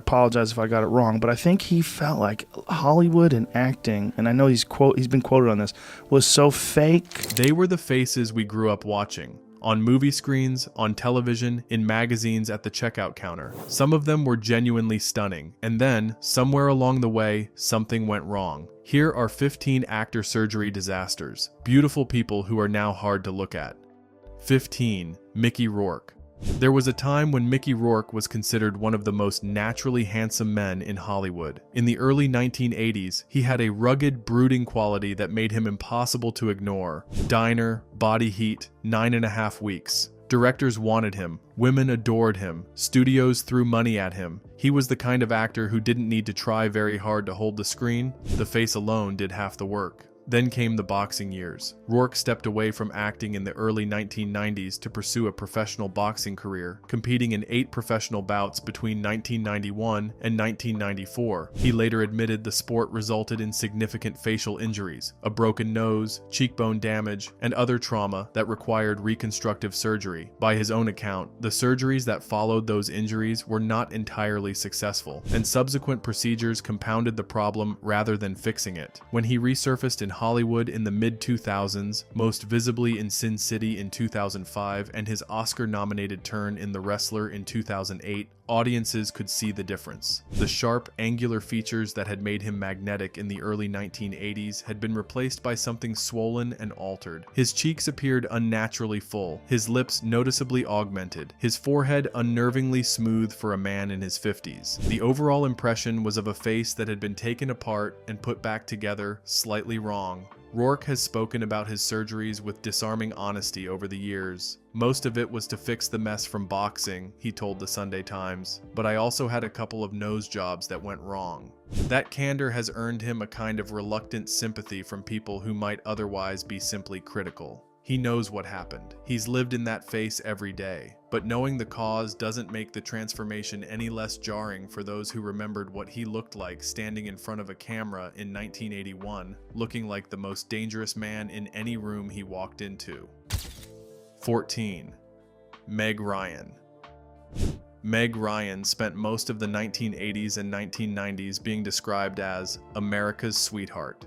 apologize if I got it wrong, but I think he felt like Hollywood and acting, and I know he's been quoted on this, was so fake. They were the faces we grew up watching. On movie screens, on television, in magazines, at the checkout counter. Some of them were genuinely stunning, and then, somewhere along the way, something went wrong. Here are 15 actor surgery disasters. Beautiful people who are now hard to look at. 15. Mickey Rourke. There was a time when Mickey Rourke was considered one of the most naturally handsome men in Hollywood. In the early 1980s, he had a rugged, brooding quality that made him impossible to ignore. Diner, Body Heat, 9.5 Weeks. Directors wanted him, women adored him, studios threw money at him. He was the kind of actor who didn't need to try very hard to hold the screen. The face alone did half the work. Then came the boxing years. Rourke stepped away from acting in the early 1990s to pursue a professional boxing career, competing in 8 professional bouts between 1991 and 1994. He later admitted the sport resulted in significant facial injuries, a broken nose, cheekbone damage, and other trauma that required reconstructive surgery. By his own account, the surgeries that followed those injuries were not entirely successful, and subsequent procedures compounded the problem rather than fixing it. When he resurfaced in Hollywood in the mid-2000s, most visibly in Sin City in 2005 and his Oscar-nominated turn in The Wrestler in 2008, audiences could see the difference. The sharp, angular features that had made him magnetic in the early 1980s had been replaced by something swollen and altered. His cheeks appeared unnaturally full, his lips noticeably augmented, his forehead unnervingly smooth for a man in his 50s. The overall impression was of a face that had been taken apart and put back together slightly wrong. Rourke has spoken about his surgeries with disarming honesty over the years. Most of it was to fix the mess from boxing, he told the Sunday Times, but I also had a couple of nose jobs that went wrong. That candor has earned him a kind of reluctant sympathy from people who might otherwise be simply critical. He knows what happened. He's lived in that face every day. But knowing the cause doesn't make the transformation any less jarring for those who remembered what he looked like standing in front of a camera in 1981, looking like the most dangerous man in any room he walked into. 14. Meg Ryan. Meg Ryan spent most of the 1980s and 1990s being described as America's sweetheart.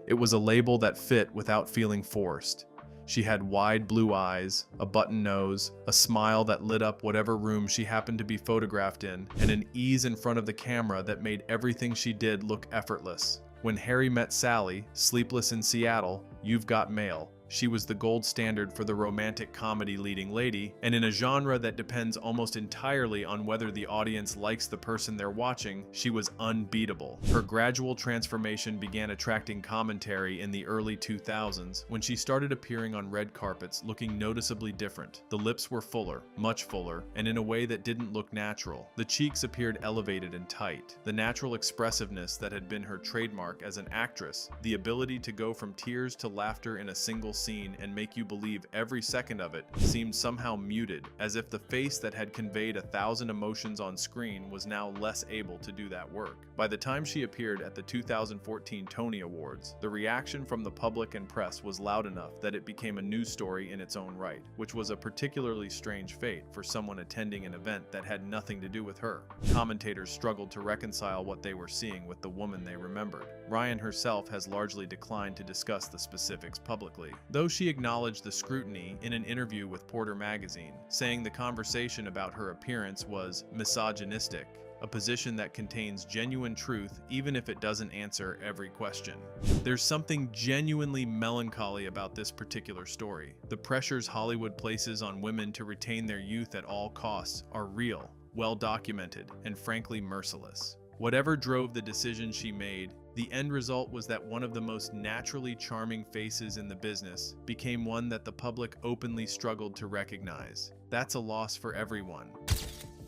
It was a label that fit without feeling forced. She had wide blue eyes, a button nose, a smile that lit up whatever room she happened to be photographed in, and an ease in front of the camera that made everything she did look effortless. When Harry Met Sally, Sleepless in Seattle, You've Got Mail, she was the gold standard for the romantic comedy leading lady, and in a genre that depends almost entirely on whether the audience likes the person they're watching, she was unbeatable. Her gradual transformation began attracting commentary in the early 2000s when she started appearing on red carpets looking noticeably different. The lips were fuller, much fuller, and in a way that didn't look natural. The cheeks appeared elevated and tight. The natural expressiveness that had been her trademark as an actress, the ability to go from tears to laughter in a single scene and make you believe every second of it, seemed somehow muted, as if the face that had conveyed 1,000 emotions on screen was now less able to do that work. By the time she appeared at the 2014 Tony Awards, the reaction from the public and press was loud enough that it became a news story in its own right, which was a particularly strange fate for someone attending an event that had nothing to do with her. Commentators struggled to reconcile what they were seeing with the woman they remembered. Ryan herself has largely declined to discuss the specifics publicly, though she acknowledged the scrutiny in an interview with Porter magazine, saying the conversation about her appearance was misogynistic, a position that contains genuine truth even if it doesn't answer every question. There's something genuinely melancholy about this particular story. The pressures Hollywood places on women to retain their youth at all costs are real, well documented, and frankly merciless. Whatever drove the decision she made, the end result was that one of the most naturally charming faces in the business became one that the public openly struggled to recognize. That's a loss for everyone.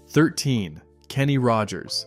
13. Kenny Rogers.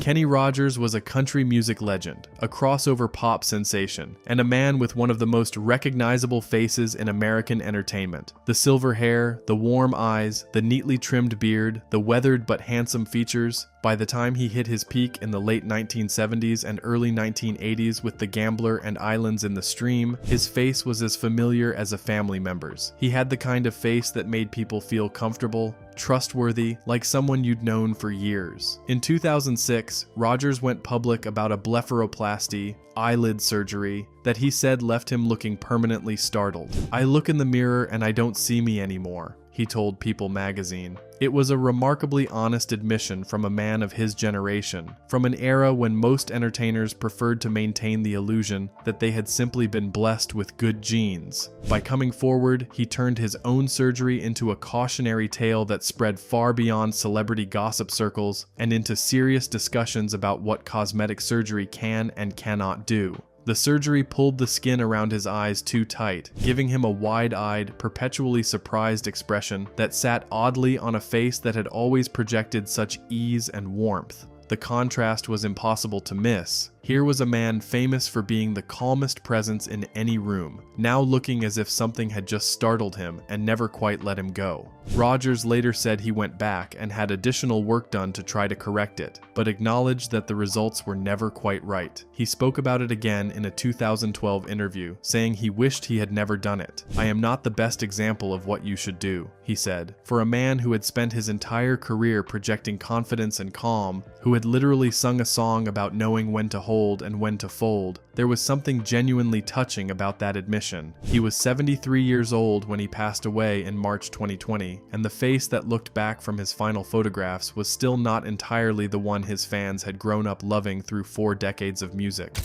Kenny Rogers was a country music legend, a crossover pop sensation, and a man with one of the most recognizable faces in American entertainment. The silver hair, the warm eyes, the neatly trimmed beard, the weathered but handsome features. By the time he hit his peak in the late 1970s and early 1980s with The Gambler and Islands in the Stream, his face was as familiar as a family member's. He had the kind of face that made people feel comfortable, trustworthy, like someone you'd known for years. In 2006, Rogers went public about a blepharoplasty, eyelid surgery, that he said left him looking permanently startled. "I look in the mirror and I don't see me anymore," he told People magazine. It was a remarkably honest admission from a man of his generation, from an era when most entertainers preferred to maintain the illusion that they had simply been blessed with good genes. By coming forward, he turned his own surgery into a cautionary tale that spread far beyond celebrity gossip circles and into serious discussions about what cosmetic surgery can and cannot do. The surgery pulled the skin around his eyes too tight, giving him a wide-eyed, perpetually surprised expression that sat oddly on a face that had always projected such ease and warmth. The contrast was impossible to miss. Here was a man famous for being the calmest presence in any room, now looking as if something had just startled him and never quite let him go. Rogers later said he went back and had additional work done to try to correct it, but acknowledged that the results were never quite right. He spoke about it again in a 2012 interview, saying he wished he had never done it. "I am not the best example of what you should do," he said. For a man who had spent his entire career projecting confidence and calm, who had literally sung a song about knowing when to hold and when to fold, there was something genuinely touching about that admission. He was 73 years old when he passed away in March 2020, and the face that looked back from his final photographs was still not entirely the one his fans had grown up loving through 4 decades of music.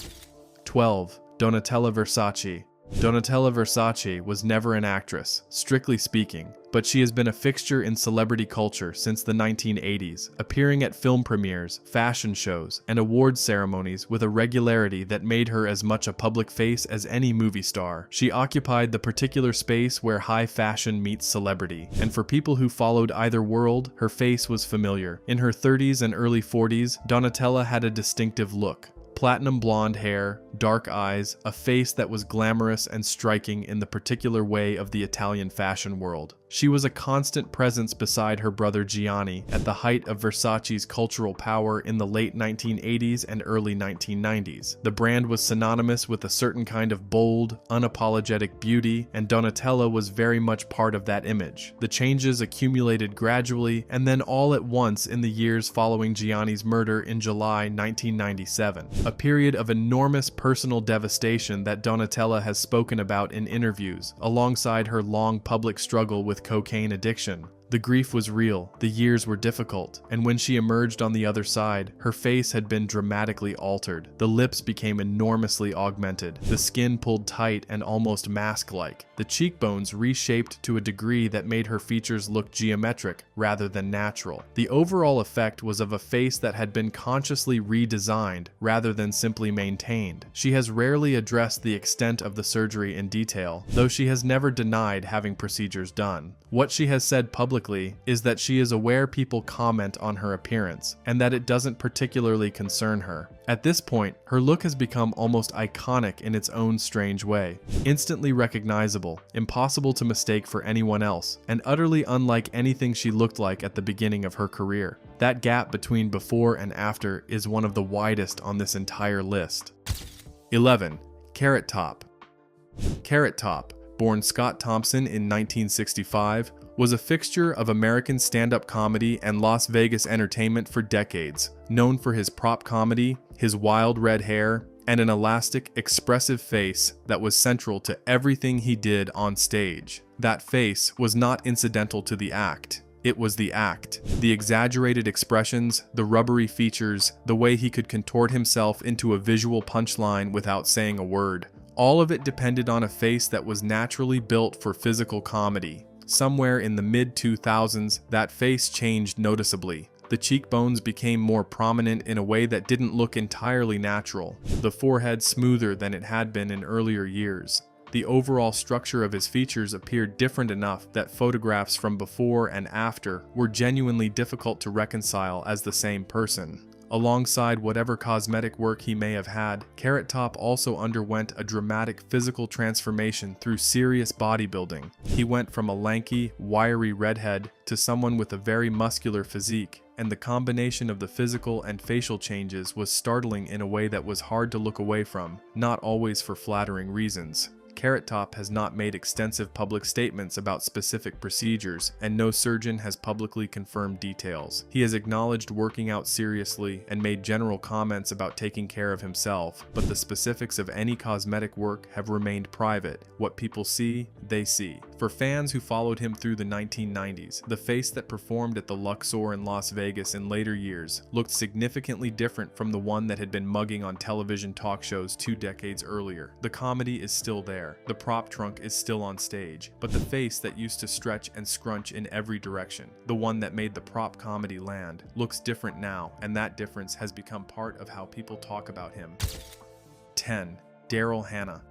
12. Donatella Versace. Donatella Versace was never an actress, strictly speaking, but she has been a fixture in celebrity culture since the 1980s, appearing at film premieres, fashion shows, and awards ceremonies with a regularity that made her as much a public face as any movie star. She occupied the particular space where high fashion meets celebrity, and for people who followed either world, her face was familiar. In her 30s and early 40s, Donatella had a distinctive look. Platinum blonde hair, dark eyes, a face that was glamorous and striking in the particular way of the Italian fashion world. She was a constant presence beside her brother Gianni at the height of Versace's cultural power in the late 1980s and early 1990s. The brand was synonymous with a certain kind of bold, unapologetic beauty, and Donatella was very much part of that image. The changes accumulated gradually and then all at once in the years following Gianni's murder in July 1997, a period of enormous personal devastation that Donatella has spoken about in interviews, alongside her long public struggle with cocaine addiction. The grief was real, the years were difficult, and when she emerged on the other side, her face had been dramatically altered. The lips became enormously augmented, the skin pulled tight and almost mask-like, the cheekbones reshaped to a degree that made her features look geometric rather than natural. The overall effect was of a face that had been consciously redesigned rather than simply maintained. She has rarely addressed the extent of the surgery in detail, though she has never denied having procedures done. What she has said publicly is that she is aware people comment on her appearance, and that it doesn't particularly concern her. At this point, her look has become almost iconic in its own strange way. Instantly recognizable, impossible to mistake for anyone else, and utterly unlike anything she looked like at the beginning of her career. That gap between before and after is one of the widest on this entire list. 11. Carrot Top. Carrot Top, born Scott Thompson in 1965, was a fixture of American stand-up comedy and Las Vegas entertainment for decades, known for his prop comedy, his wild red hair, and an elastic, expressive face that was central to everything he did on stage. That face was not incidental to the act. It was the act. The exaggerated expressions, the rubbery features, the way he could contort himself into a visual punchline without saying a word. All of it depended on a face that was naturally built for physical comedy. Somewhere in the mid-2000s, that face changed noticeably. The cheekbones became more prominent in a way that didn't look entirely natural, the forehead smoother than it had been in earlier years. The overall structure of his features appeared different enough that photographs from before and after were genuinely difficult to reconcile as the same person. Alongside whatever cosmetic work he may have had, Carrot Top also underwent a dramatic physical transformation through serious bodybuilding. He went from a lanky, wiry redhead to someone with a very muscular physique, and the combination of the physical and facial changes was startling in a way that was hard to look away from, not always for flattering reasons. Carrot Top has not made extensive public statements about specific procedures, and no surgeon has publicly confirmed details. He has acknowledged working out seriously and made general comments about taking care of himself, but the specifics of any cosmetic work have remained private. What people see, they see. For fans who followed him through the 1990s, the face that performed at the Luxor in Las Vegas in later years looked significantly different from the one that had been mugging on television talk shows 2 decades earlier. The comedy is still there. The prop trunk is still on stage, but the face that used to stretch and scrunch in every direction, the one that made the prop comedy land, looks different now, and that difference has become part of how people talk about him. 10. Daryl Hannah.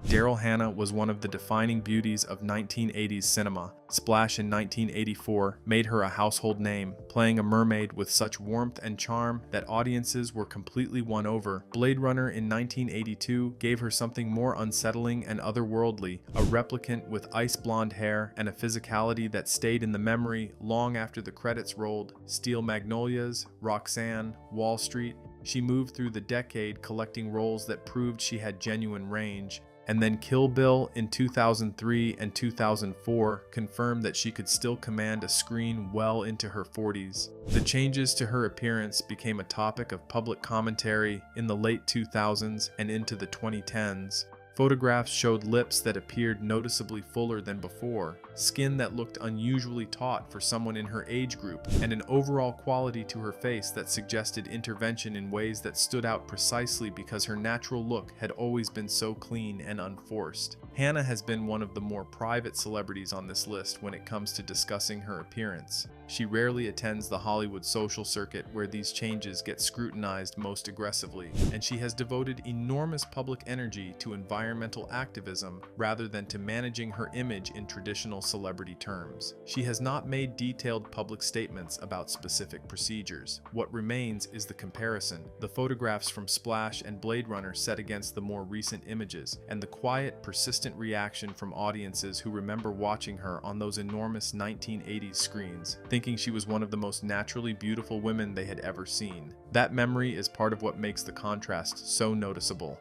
Daryl Hannah was one of the defining beauties of 1980s cinema. Splash in 1984 made her a household name, playing a mermaid with such warmth and charm that audiences were completely won over. Blade Runner in 1982 gave her something more unsettling and otherworldly, a replicant with ice blonde hair and a physicality that stayed in the memory long after the credits rolled. Steel Magnolias, Roxanne, Wall Street. She moved through the decade collecting roles that proved she had genuine range. And then Kill Bill in 2003 and 2004 confirmed that she could still command a screen well into her 40s. The changes to her appearance became a topic of public commentary in the late 2000s and into the 2010s. Photographs showed lips that appeared noticeably fuller than before, skin that looked unusually taut for someone in her age group, and an overall quality to her face that suggested intervention in ways that stood out precisely because her natural look had always been so clean and unforced. Hannah has been one of the more private celebrities on this list when it comes to discussing her appearance. She rarely attends the Hollywood social circuit where these changes get scrutinized most aggressively, and she has devoted enormous public energy to environmental activism rather than to managing her image in traditional celebrity terms. She has not made detailed public statements about specific procedures. What remains is the comparison, the photographs from Splash and Blade Runner set against the more recent images, and the quiet, persistent reaction from audiences who remember watching her on those enormous 1980s screens, thinking she was one of the most naturally beautiful women they had ever seen. That memory is part of what makes the contrast so noticeable.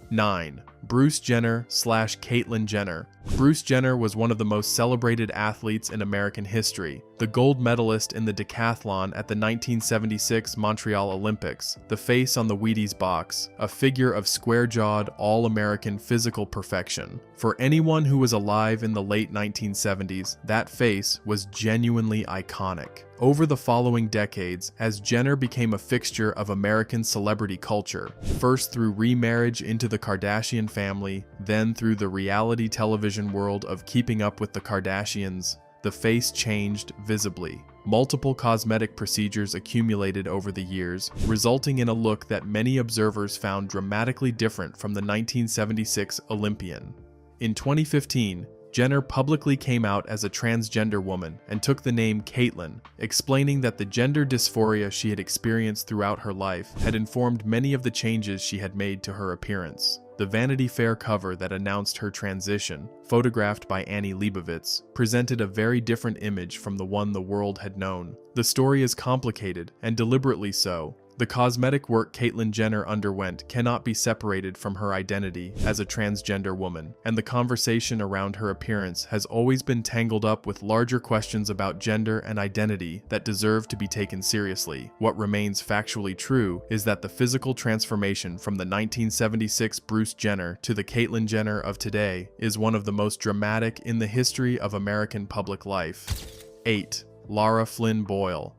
9. Bruce Jenner / Caitlyn Jenner. Bruce Jenner was one of the most celebrated athletes in American history, the gold medalist in the decathlon at the 1976 Montreal Olympics, the face on the Wheaties box, a figure of square-jawed, all-American physical perfection. For anyone who was alive in the late 1970s, that face was genuinely iconic. Over the following decades, as Jenner became a fixture of American celebrity culture, first through remarriage into the Kardashian family, then through the reality television world of Keeping Up with the Kardashians, the face changed visibly. Multiple cosmetic procedures accumulated over the years, resulting in a look that many observers found dramatically different from the 1976 Olympian. In 2015, Jenner publicly came out as a transgender woman and took the name Caitlyn, explaining that the gender dysphoria she had experienced throughout her life had informed many of the changes she had made to her appearance. The Vanity Fair cover that announced her transition, photographed by Annie Leibovitz, presented a very different image from the one the world had known. The story is complicated, and deliberately so. The cosmetic work Caitlyn Jenner underwent cannot be separated from her identity as a transgender woman, and the conversation around her appearance has always been tangled up with larger questions about gender and identity that deserve to be taken seriously. What remains factually true is that the physical transformation from the 1976 Bruce Jenner to the Caitlyn Jenner of today is one of the most dramatic in the history of American public life. 8. Lara Flynn Boyle.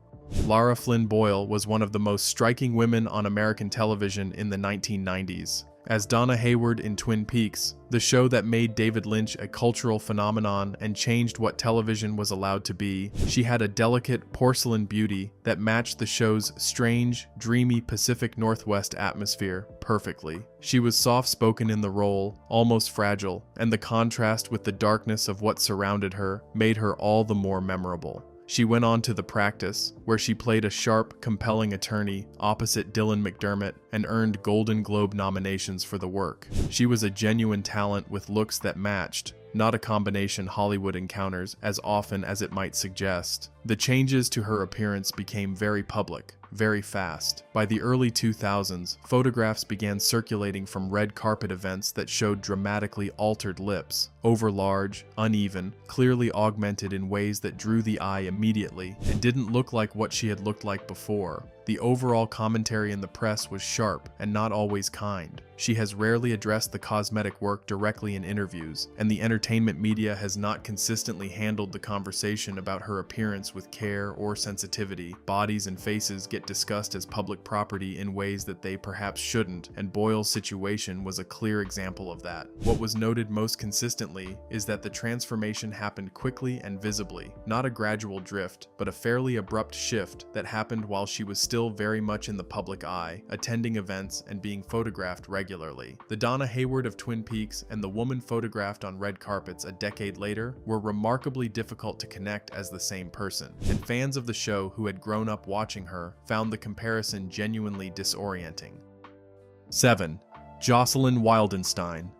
Lara Flynn Boyle was one of the most striking women on American television in the 1990s. As Donna Hayward in Twin Peaks, the show that made David Lynch a cultural phenomenon and changed what television was allowed to be, she had a delicate porcelain beauty that matched the show's strange, dreamy Pacific Northwest atmosphere perfectly. She was soft-spoken in the role, almost fragile, and the contrast with the darkness of what surrounded her made her all the more memorable. She went on to The Practice, where she played a sharp, compelling attorney opposite Dylan McDermott and earned Golden Globe nominations for the work. She was a genuine talent with looks that matched, not a combination Hollywood encounters as often as it might suggest. The changes to her appearance became very public, very fast. By the early 2000s, photographs began circulating from red carpet events that showed dramatically altered lips, overlarge, uneven, clearly augmented in ways that drew the eye immediately and didn't look like what she had looked like before. The overall commentary in the press was sharp and not always kind. She has rarely addressed the cosmetic work directly in interviews, and the entertainment media has not consistently handled the conversation about her appearance with care or sensitivity. Bodies and faces get discussed as public property in ways that they perhaps shouldn't, and Boyle's situation was a clear example of that. What was noted most consistently is that the transformation happened quickly and visibly, not a gradual drift, but a fairly abrupt shift that happened while she was still very much in the public eye, attending events and being photographed regularly. The Donna Hayward of Twin Peaks and the woman photographed on red carpets a decade later were remarkably difficult to connect as the same person, and fans of the show who had grown up watching her found the comparison genuinely disorienting. 7. Jocelyn Wildenstein.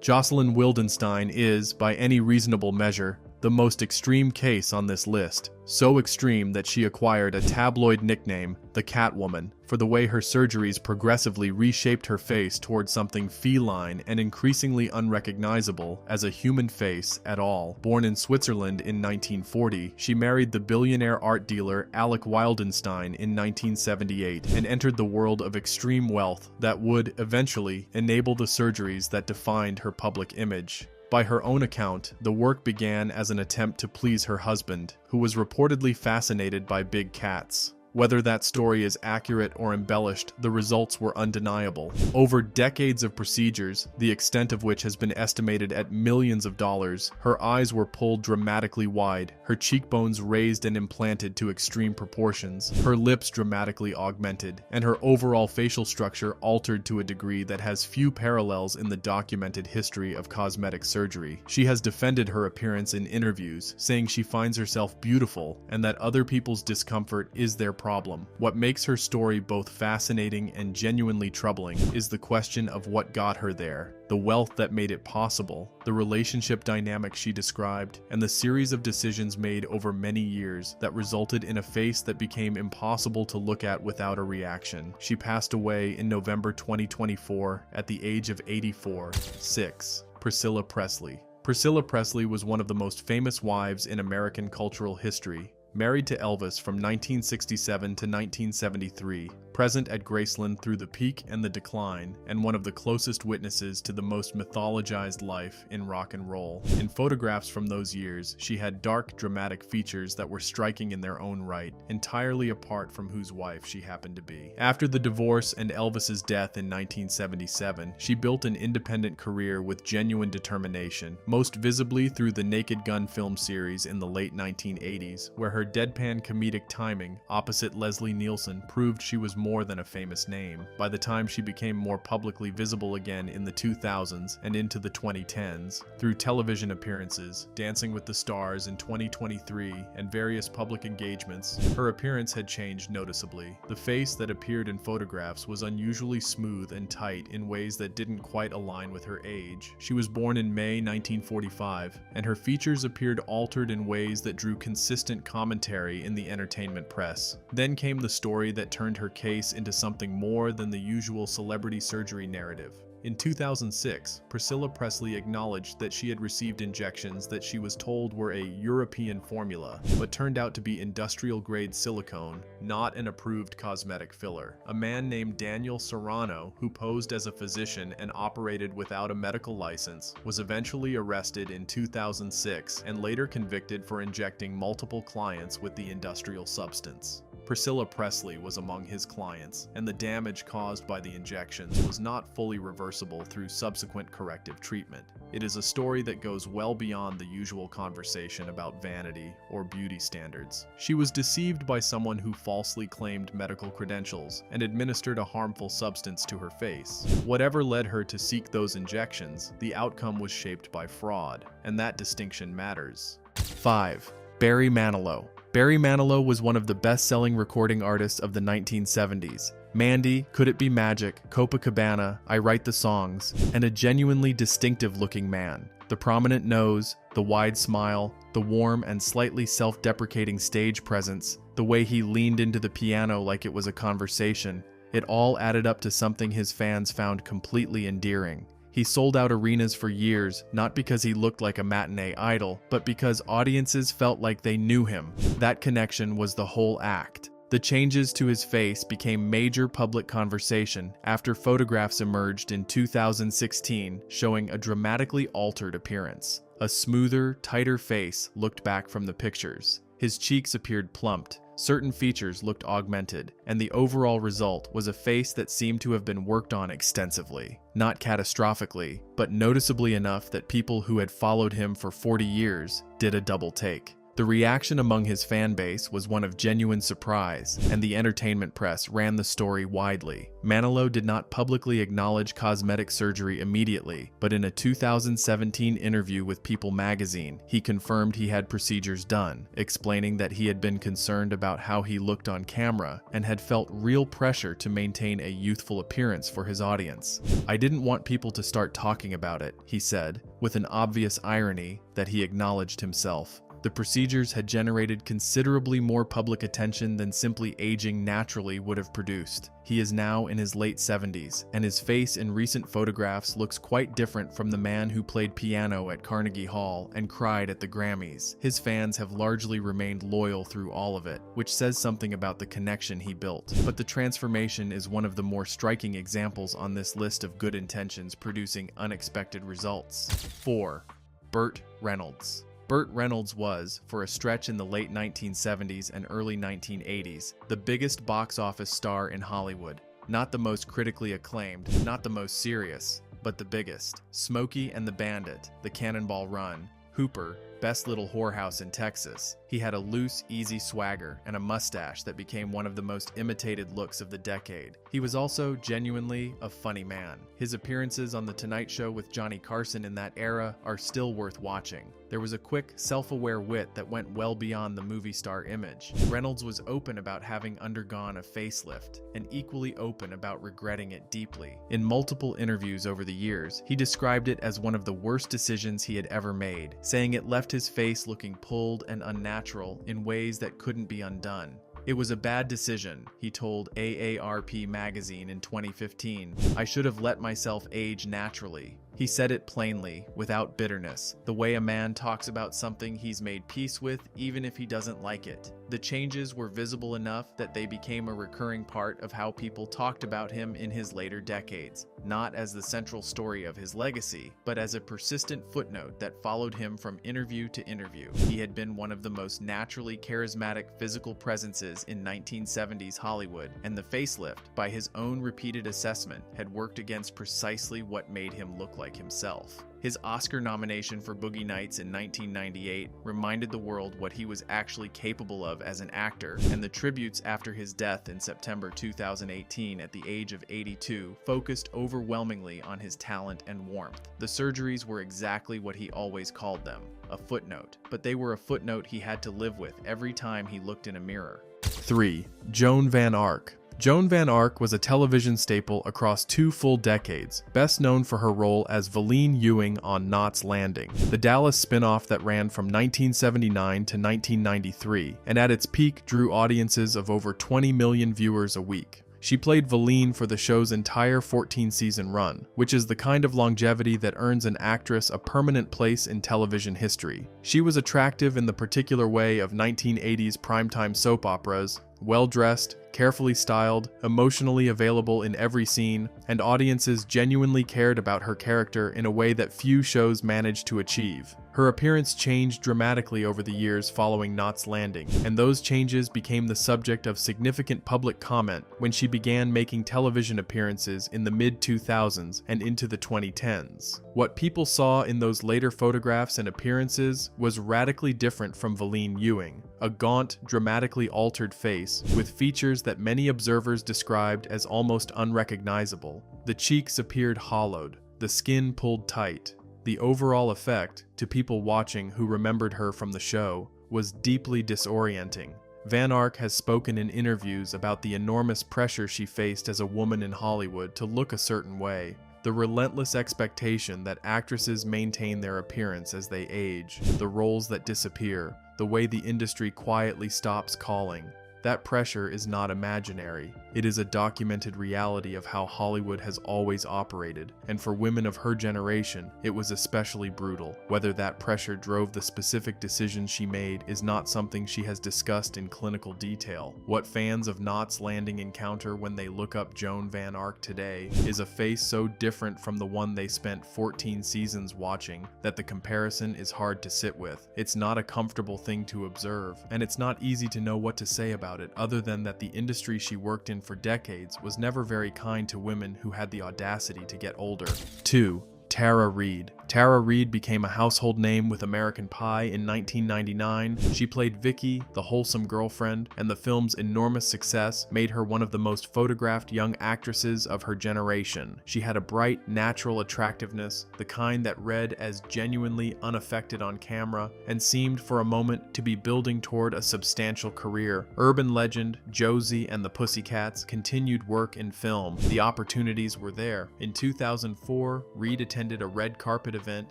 Jocelyn Wildenstein is, by any reasonable measure, the most extreme case on this list, so extreme that she acquired a tabloid nickname, the Catwoman, for the way her surgeries progressively reshaped her face towards something feline and increasingly unrecognizable as a human face at all. Born in Switzerland in 1940, she married the billionaire art dealer Alec Wildenstein in 1978 and entered the world of extreme wealth that would, eventually, enable the surgeries that defined her public image. By her own account, the work began as an attempt to please her husband, who was reportedly fascinated by big cats. Whether that story is accurate or embellished, the results were undeniable. Over decades of procedures, the extent of which has been estimated at millions of dollars, her eyes were pulled dramatically wide, her cheekbones raised and implanted to extreme proportions, her lips dramatically augmented, and her overall facial structure altered to a degree that has few parallels in the documented history of cosmetic surgery. She has defended her appearance in interviews, saying she finds herself beautiful and that other people's discomfort is their problem. What makes her story both fascinating and genuinely troubling is the question of what got her there, the wealth that made it possible, the relationship dynamic she described, and the series of decisions made over many years that resulted in a face that became impossible to look at without a reaction. She passed away in November 2024 at the age of 84. 6. Priscilla Presley. Priscilla Presley was one of the most famous wives in American cultural history. Married to Elvis from 1967 to 1973, present at Graceland through the peak and the decline, and one of the closest witnesses to the most mythologized life in rock and roll. In photographs from those years, she had dark, dramatic features that were striking in their own right, entirely apart from whose wife she happened to be. After the divorce and Elvis's death in 1977, she built an independent career with genuine determination, most visibly through the Naked Gun film series in the late 1980s, where her deadpan comedic timing opposite Leslie Nielsen proved she was more than a famous name. By the time she became more publicly visible again in the 2000s and into the 2010s, through television appearances, Dancing with the Stars in 2023, and various public engagements, her appearance had changed noticeably. The face that appeared in photographs was unusually smooth and tight in ways that didn't quite align with her age. She was born in May 1945, and her features appeared altered in ways that drew consistent commentary in the entertainment press. Then came the story that turned her case into something more than the usual celebrity surgery narrative. In 2006, Priscilla Presley acknowledged that she had received injections that she was told were a European formula, but turned out to be industrial-grade silicone, not an approved cosmetic filler. A man named Daniel Serrano, who posed as a physician and operated without a medical license, was eventually arrested in 2006 and later convicted for injecting multiple clients with the industrial substance. Priscilla Presley was among his clients, and the damage caused by the injections was not fully reversible through subsequent corrective treatment. It is a story that goes well beyond the usual conversation about vanity or beauty standards. She was deceived by someone who falsely claimed medical credentials and administered a harmful substance to her face. Whatever led her to seek those injections, the outcome was shaped by fraud, and that distinction matters. 5. Barry Manilow. Barry Manilow was one of the best-selling recording artists of the 1970s. Mandy, Could It Be Magic, Copacabana, I Write the Songs, and a genuinely distinctive-looking man. The prominent nose, the wide smile, the warm and slightly self-deprecating stage presence, the way he leaned into the piano like it was a conversation, it all added up to something his fans found completely endearing. He sold out arenas for years, not because he looked like a matinee idol, but because audiences felt like they knew him. That connection was the whole act. The changes to his face became major public conversation after photographs emerged in 2016 showing a dramatically altered appearance. A smoother, tighter face looked back from the pictures. His cheeks appeared plumped, certain features looked augmented, and the overall result was a face that seemed to have been worked on extensively. Not catastrophically, but noticeably enough that people who had followed him for 40 years did a double take. The reaction among his fan base was one of genuine surprise, and the entertainment press ran the story widely. Manilow did not publicly acknowledge cosmetic surgery immediately, but in a 2017 interview with People magazine, he confirmed he had procedures done, explaining that he had been concerned about how he looked on camera and had felt real pressure to maintain a youthful appearance for his audience. "I didn't want people to start talking about it," he said, with an obvious irony that he acknowledged himself. The procedures had generated considerably more public attention than simply aging naturally would have produced. He is now in his late 70s, and his face in recent photographs looks quite different from the man who played piano at Carnegie Hall and cried at the Grammys. His fans have largely remained loyal through all of it, which says something about the connection he built. But the transformation is one of the more striking examples on this list of good intentions producing unexpected results. 4. Burt Reynolds. Burt Reynolds was, for a stretch in the late 1970s and early 1980s, the biggest box office star in Hollywood. Not the most critically acclaimed, not the most serious, but the biggest. Smokey and the Bandit, The Cannonball Run, Hooper, Best Little Whorehouse in Texas. He had a loose, easy swagger and a mustache that became one of the most imitated looks of the decade. He was also genuinely a funny man. His appearances on The Tonight Show with Johnny Carson in that era are still worth watching. There was a quick, self-aware wit that went well beyond the movie star image. Reynolds was open about having undergone a facelift, and equally open about regretting it deeply. In multiple interviews over the years, he described it as one of the worst decisions he had ever made, saying it left his face looking pulled and unnatural in ways that couldn't be undone. "It was a bad decision," he told AARP magazine in 2015. "I should have let myself age naturally." He said it plainly, without bitterness, the way a man talks about something he's made peace with even if he doesn't like it. The changes were visible enough that they became a recurring part of how people talked about him in his later decades, not as the central story of his legacy, but as a persistent footnote that followed him from interview to interview. He had been one of the most naturally charismatic physical presences in 1970s Hollywood, and the facelift, by his own repeated assessment, had worked against precisely what made him look like himself. His Oscar nomination for Boogie Nights in 1998 reminded the world what he was actually capable of as an actor, and the tributes after his death in September 2018 at the age of 82 focused overwhelmingly on his talent and warmth. The surgeries were exactly what he always called them, a footnote, but they were a footnote he had to live with every time he looked in a mirror. 3. Joan Van Ark. Joan Van Ark was a television staple across 2 full decades, best known for her role as Valene Ewing on Knots Landing, the Dallas spin-off that ran from 1979 to 1993, and at its peak drew audiences of over 20 million viewers a week. She played Valene for the show's entire 14-season run, which is the kind of longevity that earns an actress a permanent place in television history. She was attractive in the particular way of 1980s primetime soap operas, well-dressed, carefully styled, emotionally available in every scene, and audiences genuinely cared about her character in a way that few shows managed to achieve. Her appearance changed dramatically over the years following Knots Landing, and those changes became the subject of significant public comment when she began making television appearances in the mid-2000s and into the 2010s. What people saw in those later photographs and appearances was radically different from Valene Ewing, a gaunt, dramatically altered face with features that many observers described as almost unrecognizable. The cheeks appeared hollowed, the skin pulled tight. The overall effect, to people watching who remembered her from the show, was deeply disorienting. Van Ark has spoken in interviews about the enormous pressure she faced as a woman in Hollywood to look a certain way. The relentless expectation that actresses maintain their appearance as they age, the roles that disappear, the way the industry quietly stops calling. That pressure is not imaginary. It is a documented reality of how Hollywood has always operated, and for women of her generation, it was especially brutal. Whether that pressure drove the specific decisions she made is not something she has discussed in clinical detail. What fans of Knots Landing encounter when they look up Joan Van Ark today is a face so different from the one they spent 14 seasons watching that the comparison is hard to sit with. It's not a comfortable thing to observe, and it's not easy to know what to say about it other than that the industry she worked in for decades was never very kind to women who had the audacity to get older. 2. Tara Reid. Tara Reid became a household name with American Pie in 1999. She played Vicky, the wholesome girlfriend, and the film's enormous success made her one of the most photographed young actresses of her generation. She had a bright, natural attractiveness, the kind that read as genuinely unaffected on camera, and seemed for a moment to be building toward a substantial career. Urban legend, Josie and the Pussycats continued work in film. The opportunities were there. In 2004, Reid attended a red carpet event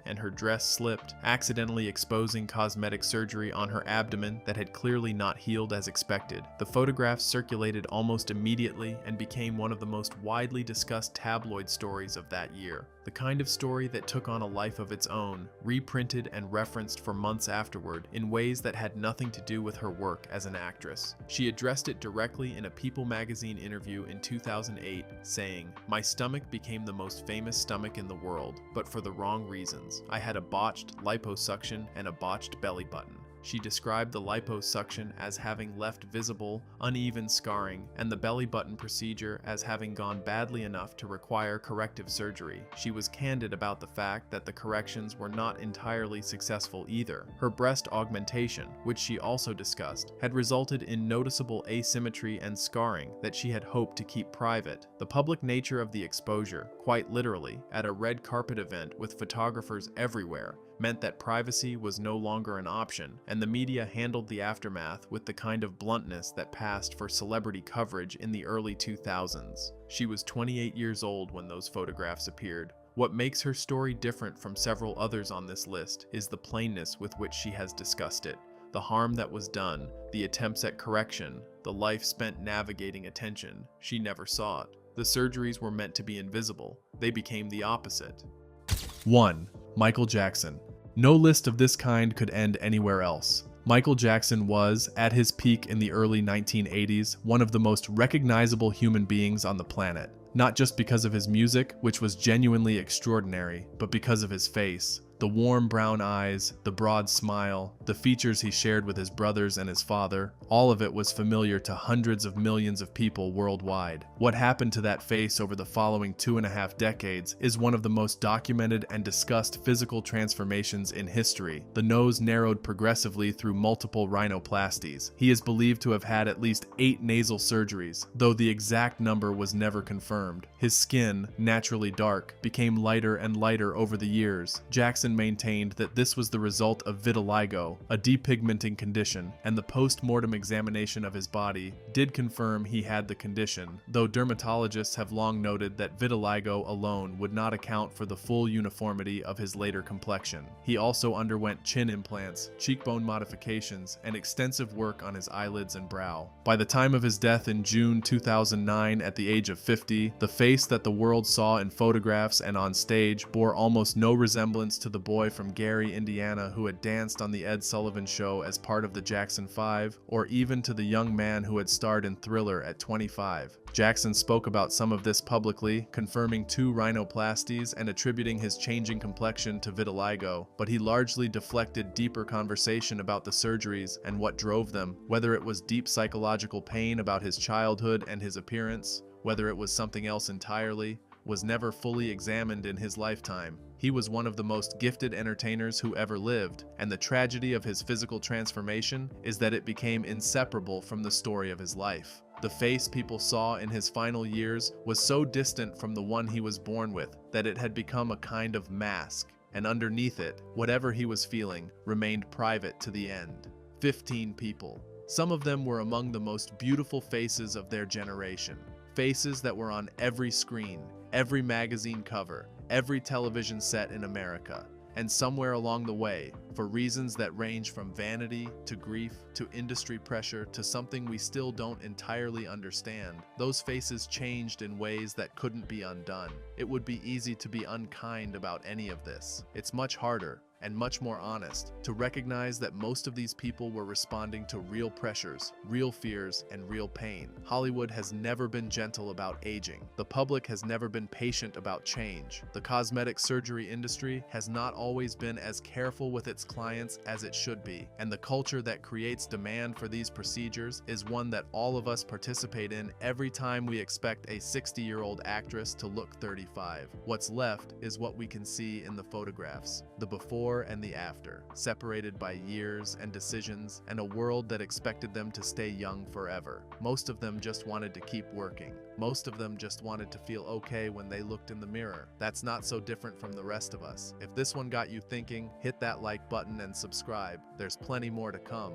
and her dress slipped, accidentally exposing cosmetic surgery on her abdomen that had clearly not healed as expected. The photographs circulated almost immediately and became one of the most widely discussed tabloid stories of that year. The kind of story that took on a life of its own, reprinted and referenced for months afterward in ways that had nothing to do with her work as an actress. She addressed it directly in a People magazine interview in 2008, saying, "My stomach became the most famous stomach in the world, but for the wrong reasons. I had a botched liposuction and a botched belly button." She described the liposuction as having left visible, uneven scarring, and the belly button procedure as having gone badly enough to require corrective surgery. She was candid about the fact that the corrections were not entirely successful either. Her breast augmentation, which she also discussed, had resulted in noticeable asymmetry and scarring that she had hoped to keep private. The public nature of the exposure, quite literally, at a red carpet event with photographers everywhere, meant that privacy was no longer an option, and the media handled the aftermath with the kind of bluntness that passed for celebrity coverage in the early 2000s. She was 28 years old when those photographs appeared. What makes her story different from several others on this list is the plainness with which she has discussed it. The harm that was done, the attempts at correction, the life spent navigating attention, she never saw it. The surgeries were meant to be invisible. They became the opposite. 1. Michael Jackson. No list of this kind could end anywhere else. Michael Jackson was, at his peak in the early 1980s, one of the most recognizable human beings on the planet. Not just because of his music, which was genuinely extraordinary, but because of his face. The warm brown eyes, the broad smile, the features he shared with his brothers and his father, all of it was familiar to hundreds of millions of people worldwide. What happened to that face over the following 2.5 decades is one of the most documented and discussed physical transformations in history. The nose narrowed progressively through multiple rhinoplasties. He is believed to have had at least 8 nasal surgeries, though the exact number was never confirmed. His skin, naturally dark, became lighter and lighter over the years. Jackson maintained that this was the result of vitiligo, a depigmenting condition, and the post-mortem examination of his body did confirm he had the condition, though dermatologists have long noted that vitiligo alone would not account for the full uniformity of his later complexion. He also underwent chin implants, cheekbone modifications, and extensive work on his eyelids and brow. By the time of his death in June 2009 at the age of 50, the face that the world saw in photographs and on stage bore almost no resemblance to the boy from Gary, Indiana who had danced on the Ed Sullivan Show as part of the Jackson 5, or even to the young man who had starred in Thriller at 25. Jackson spoke about some of this publicly, confirming 2 rhinoplasties and attributing his changing complexion to vitiligo, but he largely deflected deeper conversation about the surgeries and what drove them, whether it was deep psychological pain about his childhood and his appearance, whether it was something else entirely, was never fully examined in his lifetime. He was one of the most gifted entertainers who ever lived, and the tragedy of his physical transformation is that it became inseparable from the story of his life. The face people saw in his final years was so distant from the one he was born with that it had become a kind of mask, and underneath it, whatever he was feeling remained private to the end. 15 people. Some of them were among the most beautiful faces of their generation. Faces that were on every screen, every magazine cover, every television set in America. And somewhere along the way, for reasons that range from vanity to grief to industry pressure to something we still don't entirely understand, those faces changed in ways that couldn't be undone. It would be easy to be unkind about any of this. It's much harder, and much more honest, to recognize that most of these people were responding to real pressures, real fears, and real pain. Hollywood has never been gentle about aging. The public has never been patient about change. The cosmetic surgery industry has not always been as careful with its clients as it should be. And the culture that creates demand for these procedures is one that all of us participate in every time we expect a 60-year-old actress to look 35. What's left is what we can see in the photographs, the before and the after, separated by years and decisions and a world that expected them to stay young forever. Most of them just wanted to keep working. Most of them just wanted to feel okay when they looked in the mirror. That's not so different from the rest of us. If this one got you thinking, hit that like button and subscribe. There's plenty more to come.